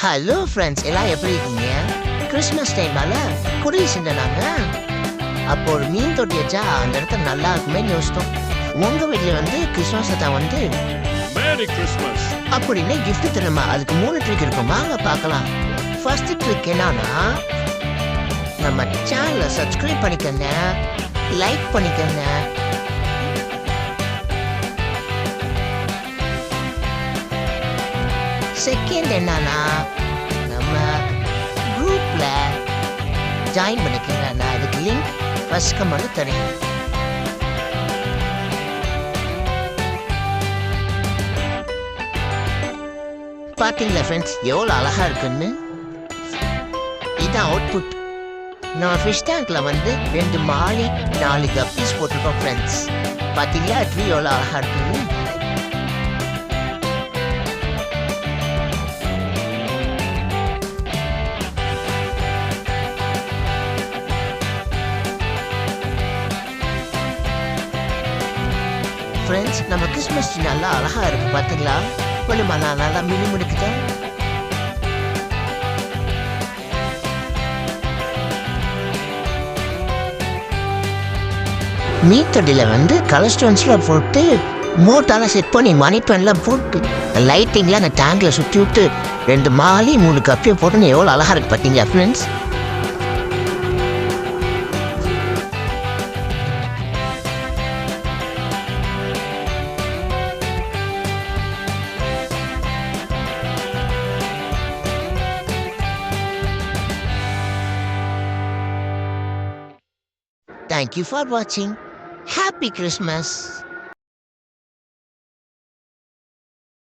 Hello friends, எல்லாம் எப்படி இருக்கீங்க? கிறிஸ்மஸ் டைமால குடி சிந்தனாங்க. அப்போ ஒரு மீன் தொட்டி வச்சா அந்த இடத்துல நல்லா இருக்குமே யோசித்தோம். உங்க வீட்டில் கிறிஸ்மஸ் தான் மேரி கிறிஸ்மஸ் அப்படின்னு கிஃப்ட் தருமா. அதுக்கு 3 ட்ரிக் இருக்கும், வாங்க பார்க்கலாம். ஃபர்ஸ்ட் ட்ரிக் என்னன்னா, நம்ம சேனலை சப்ஸ்கிரைப் பண்ணிக்கங்க, லைக் பண்ணிக்கங்க. செகண்ட் என்னன்னா, நம்ம குரூப்ல ஜாயின் பண்ணிக்கங்க. நான் இதுக்கு லிங்க் ஃபர்ஸ்ட் கமெண்ட்ல தரேன். பார்த்தீங்களா ஃப்ரெண்ட்ஸ், எவ்வளோ அழகா இருக்குன்னு. இதுதான் அவுட்புட். நம்ம ஃபிஷ் டேங்க்ல 2 மாலி 4 கப்பீஸ் போட்டிருக்கோம் ஃப்ரெண்ட்ஸ். பார்த்தீங்களா ட்ரீ எவ்வளோ அழகா இருக்குன்னு. ஃப்ரெண்ட்ஸ், நம்ம கிறிஸ்மஸ் ட்ரீ நல்லா அழகா இருக்கு பார்த்தீங்களா. கொஞ்சம் நல்லா மினுமினுக்குதா. மீன் தொட்டியில் கலர் ஸ்டோன்ஸ்லாம் போட்டு மோட்டால செட் பண்ணி மணி பேன்லாம் போட்டு லைட்டிங்லாம் அந்த டேங்கில் சுற்றி விட்டு 2 மாலி 3 கப்பியை போட்டுன்னு எவ்வளோ அழகா இருக்கு பார்த்தீங்களா friends. Thank you for watching. Happy Christmas.